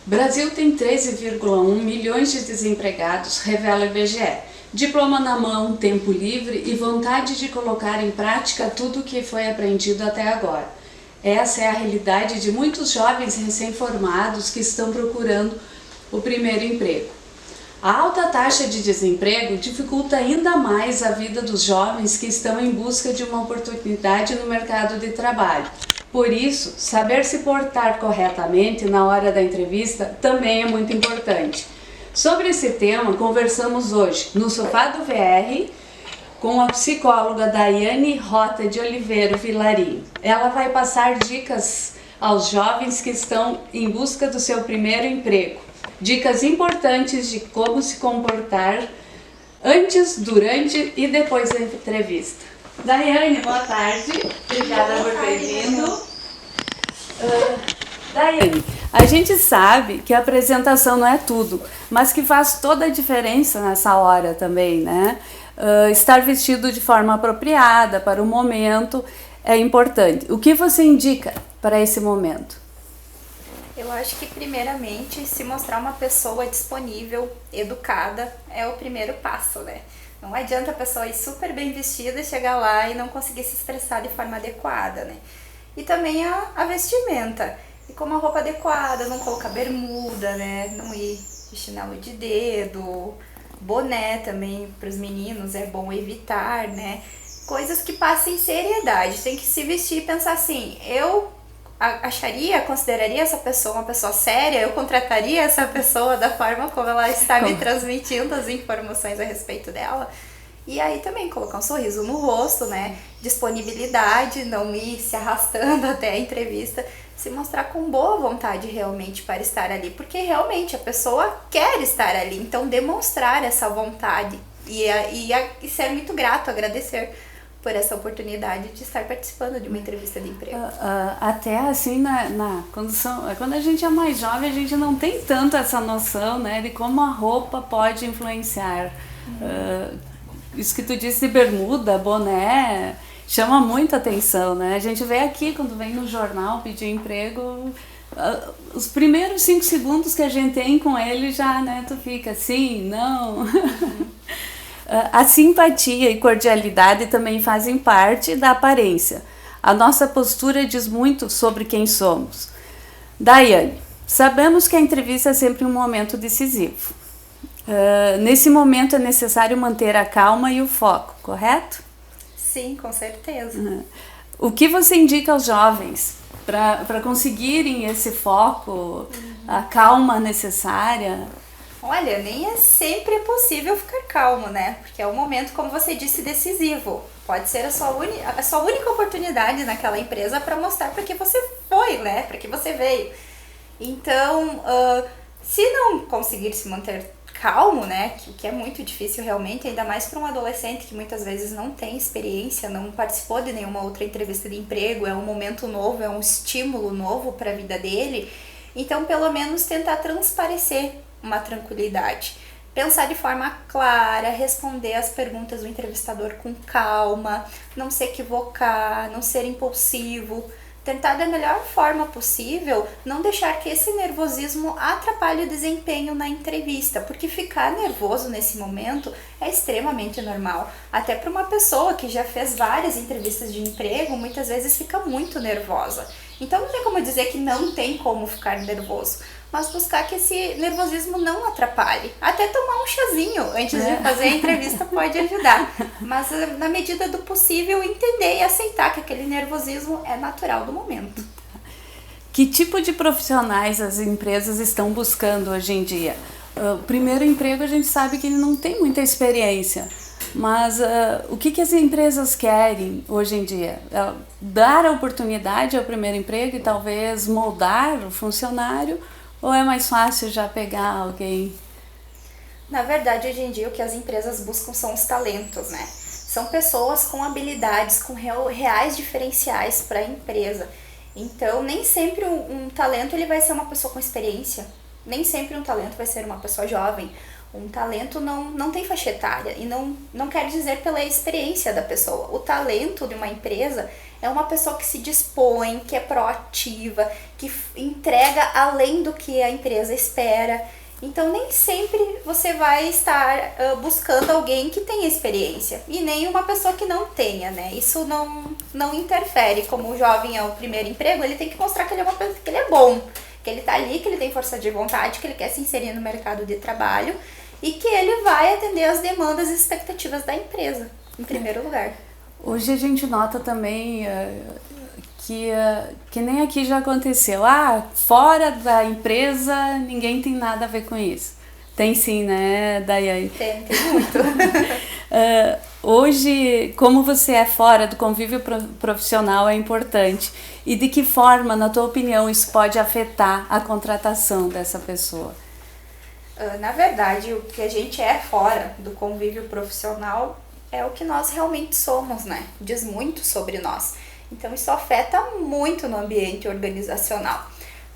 Brasil tem 13,1 milhões de desempregados, revela o IBGE. Diploma na mão, tempo livre e vontade de colocar em prática tudo o que foi aprendido até agora. Essa é a realidade de muitos jovens recém-formados que estão procurando o primeiro emprego. A alta taxa de desemprego dificulta ainda mais a vida dos jovens que estão em busca de uma oportunidade no mercado de trabalho. Por isso, saber se portar corretamente na hora da entrevista também é muito importante. Sobre esse tema, conversamos hoje no Sofá do VR com a psicóloga Daiane Rota de Oliveira Vilarinho. Ela vai passar dicas aos jovens que estão em busca do seu primeiro emprego. Dicas importantes de como se comportar antes, durante e depois da entrevista. Daiane, boa tarde. Obrigada por ter vindo. Daiane, a gente sabe que a apresentação não é tudo, mas que faz toda a diferença nessa hora também, né? Estar vestido de forma apropriada para o momento é importante. O que você indica para esse momento? Eu acho que, primeiramente, se mostrar uma pessoa disponível, educada, é o primeiro passo, né? Não adianta a pessoa ir super bem vestida, chegar lá e não conseguir se expressar de forma adequada, né? E também a vestimenta. E com uma roupa adequada, não colocar bermuda, né? Não ir de chinelo de dedo, boné também para os meninos é bom evitar, né? Coisas que passem seriedade. Tem que se vestir e pensar assim, eu consideraria essa pessoa uma pessoa séria, eu contrataria essa pessoa da forma como ela está me transmitindo as informações a respeito dela. E aí também colocar um sorriso no rosto, né? Disponibilidade, não ir se arrastando até a entrevista, se mostrar com boa vontade realmente para estar ali, porque realmente a pessoa quer estar ali, então demonstrar essa vontade e ser muito grato, agradecer por essa oportunidade de estar participando de uma entrevista de emprego. Até assim, quando a gente é mais jovem, a gente não tem tanto essa noção, né, de como a roupa pode influenciar. Isso que tu disse de bermuda, boné, chama muita atenção, né? A gente vê aqui, quando vem no jornal pedir emprego, os primeiros 5 segundos que a gente tem com ele já, né, tu fica assim, não... A simpatia e cordialidade também fazem parte da aparência. A nossa postura diz muito sobre quem somos. Daiane, sabemos que a entrevista é sempre um momento decisivo. Nesse momento é necessário manter a calma e o foco, correto? Sim, com certeza. O que você indica aos jovens para conseguirem esse foco, a calma necessária? Olha, nem sempre é possível ficar calmo, né? Porque é um momento, como você disse, decisivo. Pode ser a sua única oportunidade naquela empresa para mostrar para que você foi, né? Para que você veio. Então, se não conseguir se manter calmo, né? Que é muito difícil realmente, ainda mais para um adolescente que muitas vezes não tem experiência, não participou de nenhuma outra entrevista de emprego, é um momento novo, é um estímulo novo para a vida dele. Então, pelo menos tentar transparecer uma tranquilidade. Pensar de forma clara, responder as perguntas do entrevistador com calma, não se equivocar, não ser impulsivo, tentar da melhor forma possível, não deixar que esse nervosismo atrapalhe o desempenho na entrevista, porque ficar nervoso nesse momento é extremamente normal. Até para uma pessoa que já fez várias entrevistas de emprego, muitas vezes fica muito nervosa. Então não tem como dizer que não tem como ficar nervoso, mas buscar que esse nervosismo não atrapalhe. Até tomar um chazinho antes de fazer a entrevista pode ajudar. Mas na medida do possível entender e aceitar que aquele nervosismo é natural do momento. Que tipo de profissionais as empresas estão buscando hoje em dia? O primeiro emprego a gente sabe que ele não tem muita experiência. Mas o que as empresas querem hoje em dia? Dar a oportunidade ao primeiro emprego e talvez moldar o funcionário? Ou é mais fácil já pegar alguém? Na verdade, hoje em dia, o que as empresas buscam são os talentos, né? São pessoas com habilidades, com reais diferenciais para a empresa. Então, nem sempre um talento ele vai ser uma pessoa com experiência. Nem sempre um talento vai ser uma pessoa jovem. Um talento não tem faixa etária e não quer dizer pela experiência da pessoa. O talento de uma empresa é uma pessoa que se dispõe, que é proativa, que entrega além do que a empresa espera. Então, nem sempre você vai estar buscando alguém que tenha experiência e nem uma pessoa que não tenha, né? Isso não interfere. Como o jovem é o primeiro emprego, ele tem que mostrar que ele é bom, que ele tá ali, que ele tem força de vontade, que ele quer se inserir no mercado de trabalho e que ele vai atender as demandas e expectativas da empresa, em primeiro lugar. Hoje a gente nota também que nem aqui já aconteceu. Fora da empresa ninguém tem nada a ver com isso. Tem sim, né, Daiane? Tem muito. Hoje, como você é fora do convívio profissional é importante. E de que forma, na tua opinião, isso pode afetar a contratação dessa pessoa? Na verdade, o que a gente é fora do convívio profissional é o que nós realmente somos, né? Diz muito sobre nós. Então, isso afeta muito no ambiente organizacional.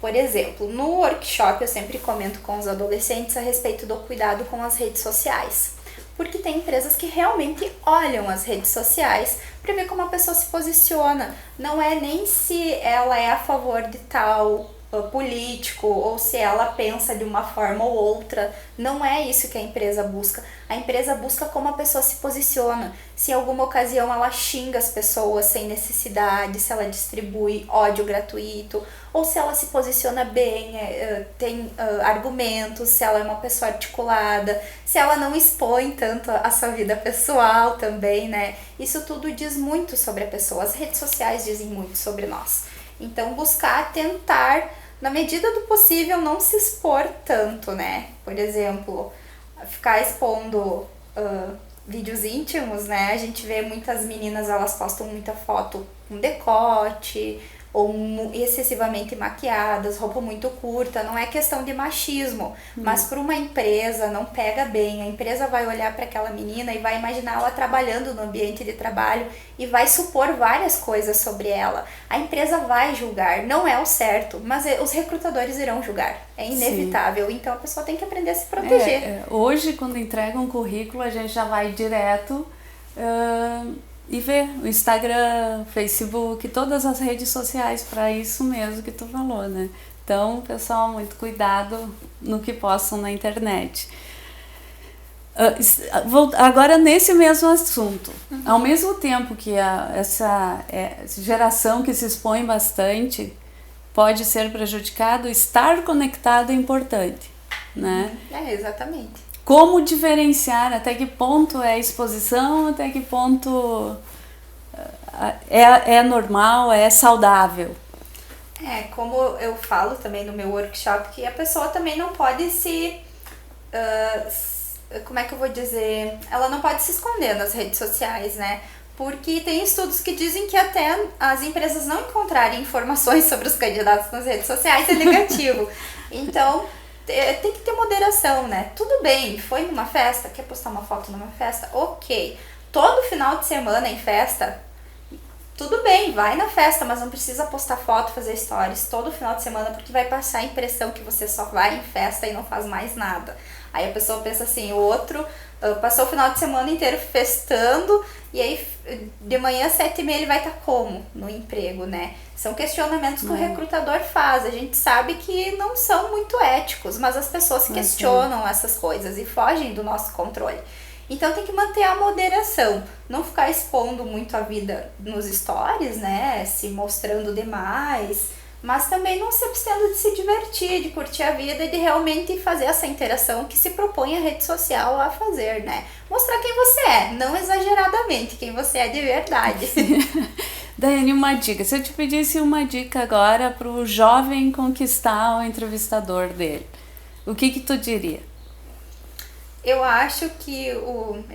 Por exemplo, no workshop eu sempre comento com os adolescentes a respeito do cuidado com as redes sociais. Porque tem empresas que realmente olham as redes sociais para ver como a pessoa se posiciona. Não é nem se ela é a favor de tal político ou se ela pensa de uma forma ou outra. Não é isso que a empresa busca. A empresa busca como a pessoa se posiciona. Se em alguma ocasião ela xinga as pessoas sem necessidade, se ela distribui ódio gratuito, ou se ela se posiciona bem, tem argumentos, se ela é uma pessoa articulada, se ela não expõe tanto a sua vida pessoal também, né? Isso tudo diz muito sobre a pessoa. As redes sociais dizem muito sobre nós. Então, tentar, na medida do possível, não se expor tanto, né? Por exemplo, ficar expondo vídeos íntimos, né? A gente vê muitas meninas, elas postam muita foto com decote, ou excessivamente maquiadas, roupa muito curta. Não é questão de machismo, mas para uma empresa não pega bem. A empresa vai olhar para aquela menina e vai imaginar ela trabalhando no ambiente de trabalho e vai supor várias coisas sobre ela. A empresa vai julgar, não é o certo, mas os recrutadores irão julgar. É inevitável. Sim. Então a pessoa tem que aprender a se proteger. Hoje, quando entrega um currículo, a gente já vai direto e ver o Instagram, Facebook, todas as redes sociais para isso mesmo que tu falou, né? Então, pessoal, muito cuidado no que postam na internet. Agora, nesse mesmo assunto, ao mesmo tempo que essa geração que se expõe bastante pode ser prejudicado, estar conectado é importante, né? Exatamente. Como diferenciar, até que ponto é exposição, até que ponto é normal, é saudável? Como eu falo também no meu workshop, que a pessoa também não pode como é que eu vou dizer? Ela não pode se esconder nas redes sociais, né? Porque tem estudos que dizem que até as empresas não encontrarem informações sobre os candidatos nas redes sociais é negativo. Então, tem que ter moderação, né? Tudo bem, foi numa festa, quer postar uma foto numa festa? Ok. Todo final de semana em festa, tudo bem, vai na festa, mas não precisa postar foto, fazer stories todo final de semana, porque vai passar a impressão que você só vai em festa e não faz mais nada. Aí a pessoa pensa assim, o outro passou o final de semana inteiro festando e aí de manhã às 7h30 ele vai estar como no emprego, né? São questionamentos que o recrutador faz. A gente sabe que não são muito éticos, mas as pessoas questionam essas coisas e fogem do nosso controle. Então tem que manter a moderação, não ficar expondo muito a vida nos stories, né? Se mostrando demais, mas também não se abstendo de se divertir, de curtir a vida e de realmente fazer essa interação que se propõe a rede social a fazer, né? Mostrar quem você é, não exageradamente, quem você é de verdade. Daiane, uma dica. Se eu te pedisse uma dica agora para o jovem conquistar o entrevistador dele, o que tu diria? Eu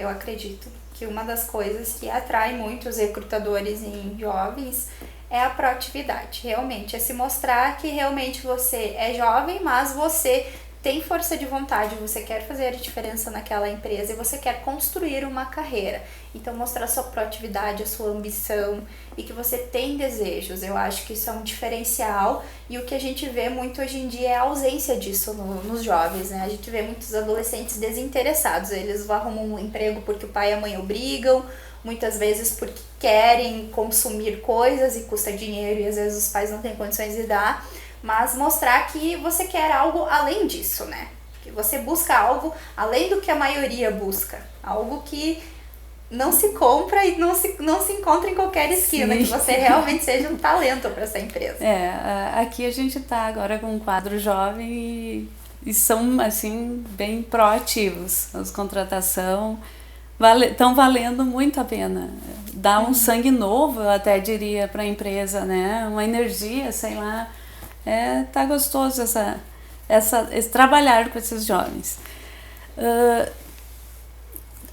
acredito que uma das coisas que atrai muito os recrutadores em jovens é a proatividade, realmente, é se mostrar que realmente você é jovem, mas você tem força de vontade, você quer fazer a diferença naquela empresa e você quer construir uma carreira. Então mostrar a sua proatividade, a sua ambição e que você tem desejos. Eu acho que isso é um diferencial e o que a gente vê muito hoje em dia é a ausência disso nos jovens, né? A gente vê muitos adolescentes desinteressados, eles arrumam um emprego porque o pai e a mãe obrigam, muitas vezes porque querem consumir coisas e custa dinheiro e às vezes os pais não têm condições de dar. Mas mostrar que você quer algo além disso, né? Que você busca algo além do que a maioria busca. Algo que não se compra e não se encontra em qualquer esquina. Sim. Que você realmente seja um talento para essa empresa. Aqui a gente está agora com um quadro jovem e são, assim, bem proativos. As contratações estão valendo muito a pena. Dá um sangue novo, eu até diria, para a empresa, né? Uma energia, sei lá. Tá gostoso esse trabalhar com esses jovens.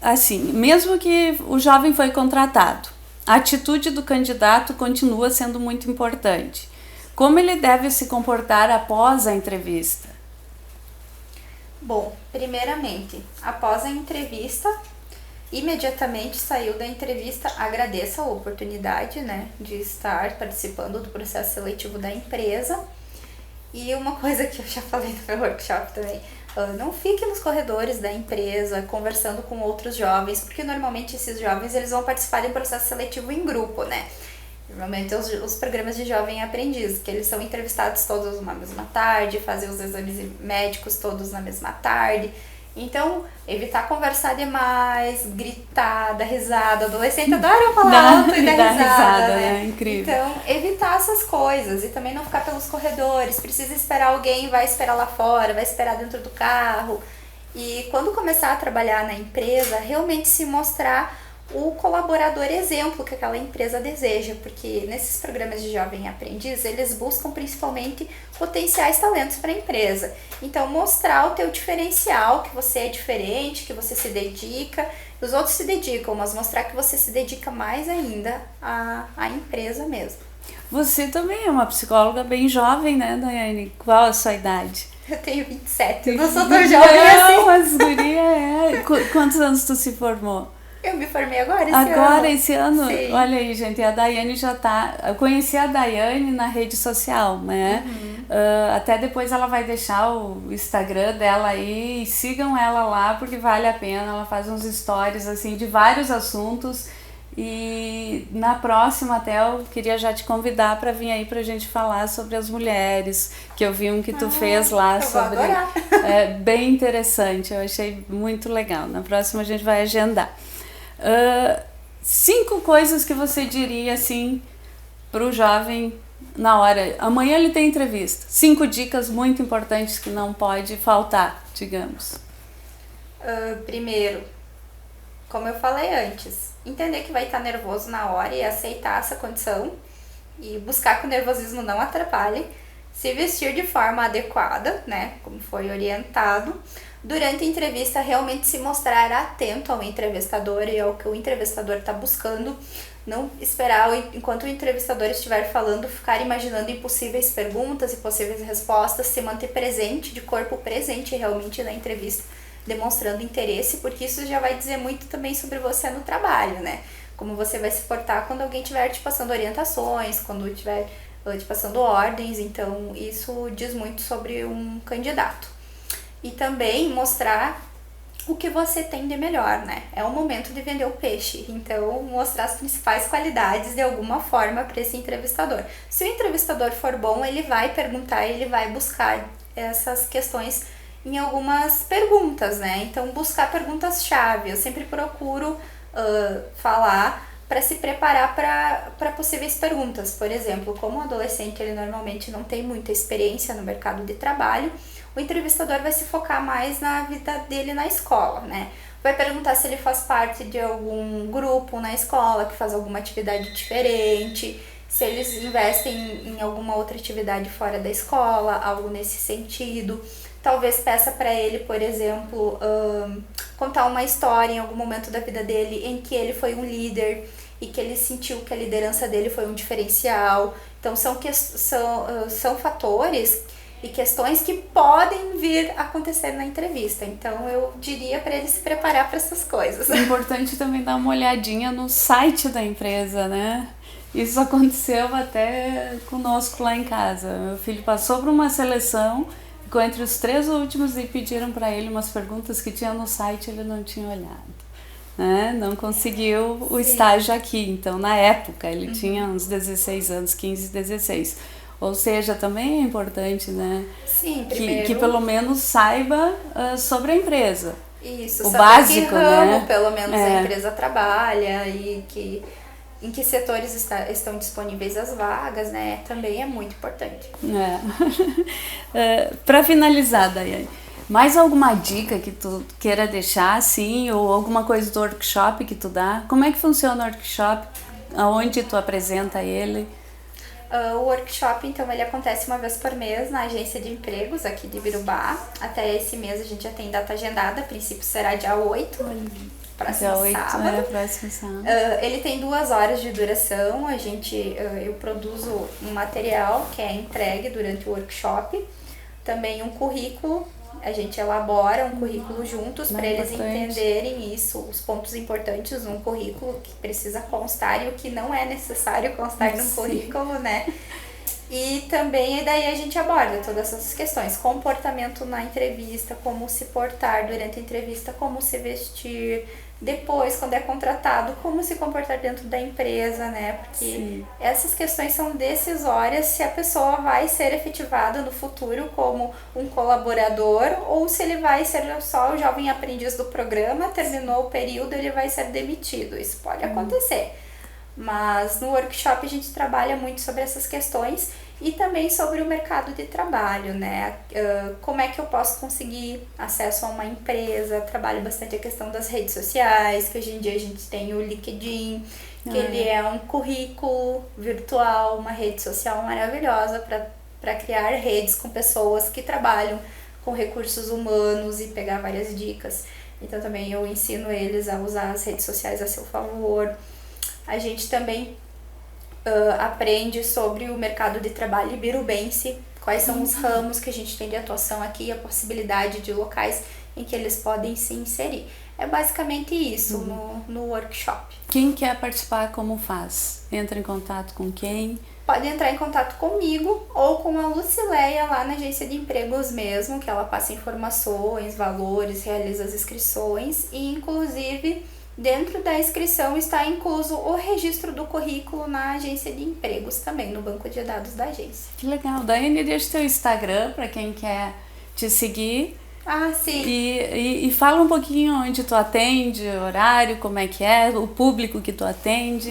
Assim, mesmo que o jovem foi contratado, a atitude do candidato continua sendo muito importante. Como ele deve se comportar após a entrevista? Bom, primeiramente, após a entrevista, imediatamente saiu da entrevista, agradeça a oportunidade, né, de estar participando do processo seletivo da empresa. E uma coisa que eu já falei no meu workshop também, não fique nos corredores da empresa conversando com outros jovens, porque normalmente esses jovens eles vão participar de um processo seletivo em grupo, né? Normalmente os programas de jovem aprendiz, que eles são entrevistados todos na mesma tarde, fazem os exames médicos todos na mesma tarde. Então, evitar conversar demais, gritar, dar risada. Adolescente adora falar alto e dar risada, né? É incrível. Então, evitar essas coisas e também não ficar pelos corredores. Precisa esperar alguém, vai esperar lá fora, vai esperar dentro do carro. E quando começar a trabalhar na empresa, realmente se mostrar o colaborador exemplo que aquela empresa deseja, porque nesses programas de jovem aprendiz, eles buscam principalmente potenciais talentos para a empresa. Então, mostrar o teu diferencial, que você é diferente, que você se dedica, os outros se dedicam, mas mostrar que você se dedica mais ainda à empresa mesmo. Você também é uma psicóloga bem jovem, né, Daiane? Qual a sua idade? Eu tenho 27, eu não sou tão jovem assim. Não, mas guria Quantos anos tu se formou? Eu me formei esse ano. Sim. Olha aí, gente, a Daiane já tá... Eu conheci a Daiane na rede social, né? Até depois ela vai deixar o Instagram dela aí, e sigam ela lá, porque vale a pena. Ela faz uns stories, assim, de vários assuntos. E na próxima até eu queria já te convidar para vir aí pra gente falar sobre as mulheres, que eu vi um que tu fez lá sobre... Vou adorar. É bem interessante, eu achei muito legal. Na próxima a gente vai agendar. 5 coisas que você diria assim pro jovem na hora. Amanhã ele tem entrevista. 5 dicas muito importantes que não pode faltar, digamos. Primeiro, como eu falei antes, entender que vai estar nervoso na hora e aceitar essa condição e buscar que o nervosismo não atrapalhe. Se vestir de forma adequada, né, como foi orientado. Durante a entrevista, realmente se mostrar atento ao entrevistador e ao que o entrevistador está buscando. Não esperar, enquanto o entrevistador estiver falando, ficar imaginando impossíveis perguntas e possíveis respostas. Se manter presente, de corpo presente realmente na entrevista, demonstrando interesse, porque isso já vai dizer muito também sobre você no trabalho, né? Como você vai se portar quando alguém estiver te passando orientações, quando estiver te passando ordens. Então, isso diz muito sobre um candidato. E também mostrar o que você tem de melhor, né? É o momento de vender o peixe, então mostrar as principais qualidades de alguma forma para esse entrevistador. Se o entrevistador for bom, ele vai perguntar, ele vai buscar essas questões em algumas perguntas, né? Então buscar perguntas-chave, eu sempre procuro falar para se preparar para possíveis perguntas. Por exemplo, como o adolescente ele normalmente não tem muita experiência no mercado de trabalho, o entrevistador vai se focar mais na vida dele na escola, né? Vai perguntar se ele faz parte de algum grupo na escola que faz alguma atividade diferente, se eles investem em alguma outra atividade fora da escola, algo nesse sentido. Talvez peça para ele, por exemplo, contar uma história em algum momento da vida dele em que ele foi um líder e que ele sentiu que a liderança dele foi um diferencial. Então são fatores e questões que podem vir a acontecer na entrevista. Então eu diria para ele se preparar para essas coisas. É importante também dar uma olhadinha no site da empresa, né? Isso aconteceu até conosco lá em casa. Meu filho passou por uma seleção, ficou entre os 3 últimos e pediram para ele umas perguntas que tinha no site, ele não tinha olhado, né? Não conseguiu o estágio aqui. Então, na época, ele tinha uns 16 anos, 15, 16. Ou seja, também é importante, né? Sim, primeiro... que pelo menos saiba sobre a empresa. Isso, o saber básico, que ramo, né? pelo menos, a empresa trabalha e em que setores estão disponíveis as vagas, né? Também é muito importante. Para finalizar, Daiane, mais alguma dica que tu queira deixar, assim, ou alguma coisa do workshop que tu dá? Como é que funciona o workshop? Aonde tu apresenta ele? O workshop, então, ele acontece uma vez por mês na agência de empregos aqui de Birubá. Até esse mês a gente já tem data agendada, a princípio será dia 8, próximo sábado. Próximo sábado. Ele tem 2 horas de duração, eu produzo um material que é entregue durante o workshop, também um currículo, a gente elabora um currículo juntos para eles entenderem isso, os pontos importantes num currículo que precisa constar e o que não é necessário constar num currículo, né? E também daí a gente aborda todas essas questões, comportamento na entrevista, como se portar durante a entrevista, como se vestir, depois, quando é contratado, como se comportar dentro da empresa, né? Porque essas questões são decisórias se a pessoa vai ser efetivada no futuro como um colaborador ou se ele vai ser só o jovem aprendiz do programa, terminou o período, ele vai ser demitido. Isso pode acontecer. Mas no workshop a gente trabalha muito sobre essas questões e também sobre o mercado de trabalho, né? Como é que eu posso conseguir acesso a uma empresa? Trabalho bastante a questão das redes sociais, que hoje em dia a gente tem o LinkedIn, que ele é um currículo virtual, uma rede social maravilhosa para criar redes com pessoas que trabalham com recursos humanos e pegar várias dicas. Então também eu ensino eles a usar as redes sociais a seu favor. A gente também aprende sobre o mercado de trabalho ibirubense, quais são os ramos que a gente tem de atuação aqui, a possibilidade de locais em que eles podem se inserir. É basicamente isso no workshop. Quem quer participar, como faz? Entra em contato com quem? Pode entrar em contato comigo ou com a Lucileia lá na agência de empregos mesmo, que ela passa informações, valores, realiza as inscrições e inclusive dentro da inscrição está incluso o registro do currículo na agência de empregos também, no banco de dados da agência. Que legal. Daiane, deixa o teu Instagram para quem quer te seguir. Ah, sim. E fala um pouquinho onde tu atende, horário, como é que é, o público que tu atende.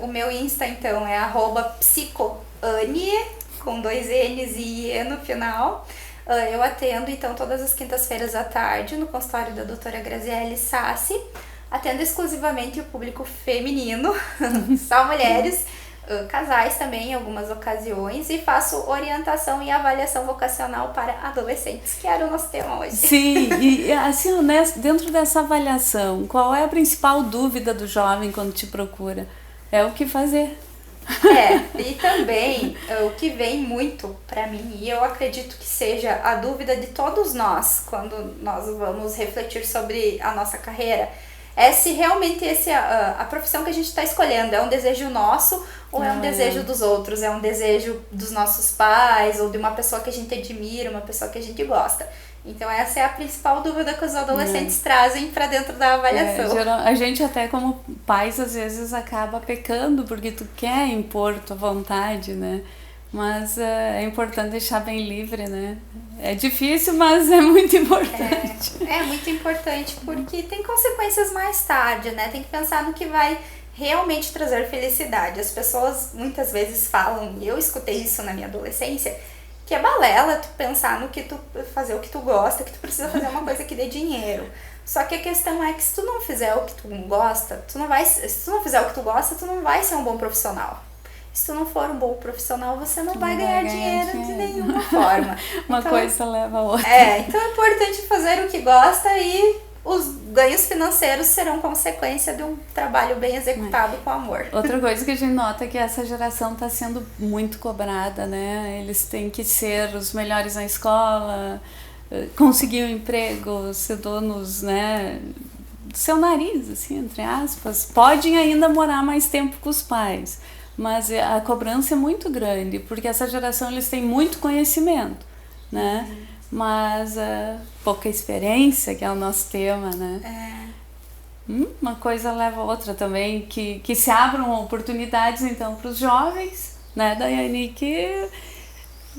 O meu Insta, então, é @psicoanie, com 2 N's e E no final. Eu atendo, então, todas as quintas-feiras à tarde no consultório da doutora Graziele Sassi. Atendo exclusivamente o público feminino, só mulheres, casais também em algumas ocasiões, e faço orientação e avaliação vocacional para adolescentes, que era o nosso tema hoje. Sim, e assim, dentro dessa avaliação, qual é a principal dúvida do jovem quando te procura? É o que fazer. E também o que vem muito para mim, e eu acredito que seja a dúvida de todos nós quando nós vamos refletir sobre a nossa carreira, é se realmente a profissão que a gente está escolhendo é um desejo nosso ou é um desejo dos outros, é um desejo dos nossos pais ou de uma pessoa que a gente admira, uma pessoa que a gente gosta. Então essa é a principal dúvida que os adolescentes trazem para dentro da avaliação. A gente até como pais às vezes acaba pecando porque tu quer impor tua vontade, né? Mas é importante deixar bem livre, né? É difícil, mas é muito importante. É muito importante porque tem consequências mais tarde, né? Tem que pensar no que vai realmente trazer felicidade. As pessoas muitas vezes falam, e eu escutei isso na minha adolescência, que é balela tu pensar no que tu fazer o que tu gosta, que tu precisa fazer uma coisa que dê dinheiro. Só que a questão é que se tu não fizer o que tu gosta, se tu não fizer o que tu gosta, tu não vai ser um bom profissional. Se tu não for um bom profissional, você não vai ganhar dinheiro de nenhuma forma. Uma coisa leva a outra. Então é importante fazer o que gosta e os ganhos financeiros serão consequência de um trabalho bem executado com amor. Outra coisa que a gente nota é que essa geração está sendo muito cobrada, né? Eles têm que ser os melhores na escola, conseguir um emprego, ser donos, né, do seu nariz, assim, entre aspas. Podem ainda morar mais tempo com os pais, mas a cobrança é muito grande, porque essa geração eles têm muito conhecimento, né? Mas pouca experiência, que é o nosso tema, né? Uma coisa leva a outra também, que se abram oportunidades então para os jovens, né, Daiane? Que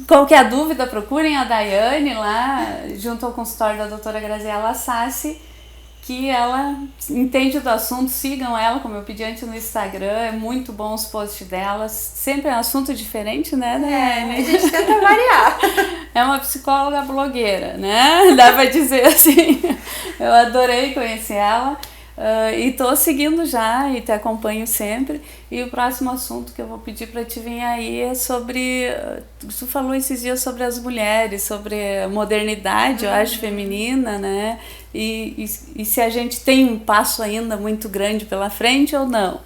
qualquer dúvida procurem a Daiane lá junto ao consultório da doutora Graziela Sassi, que ela entende do assunto. Sigam ela, como eu pedi antes, no Instagram, é muito bom os posts delas, sempre é um assunto diferente, né, Daiane? A gente tenta variar. É uma psicóloga blogueira, né? Dá pra dizer assim. Eu adorei conhecer ela. E tô seguindo já e te acompanho sempre. E o próximo assunto que eu vou pedir para te vir aí é sobre... Tu falou esses dias sobre as mulheres, sobre a modernidade, eu acho, feminina, né? E se a gente tem um passo ainda muito grande pela frente ou não,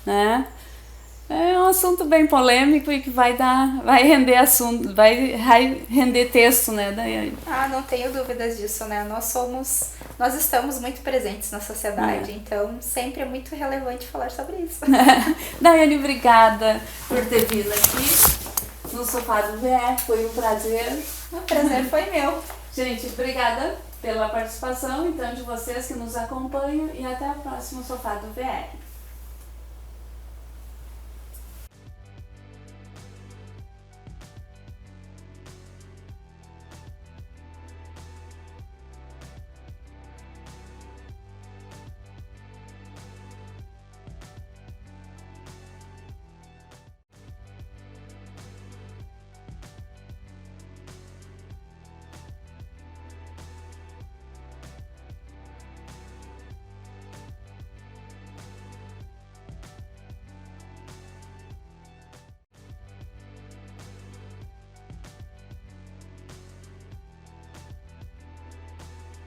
né? É um assunto bem polêmico e que vai render assunto, vai render texto, né, Daiane? Não tenho dúvidas disso, né? Nós estamos muito presentes na sociedade, então sempre é muito relevante falar sobre isso. Daiane, obrigada por ter vindo aqui no Sofá do VE, foi um prazer. O prazer foi meu. Gente, obrigada pela participação, então, de vocês que nos acompanham, e até o próximo Sofá do VE.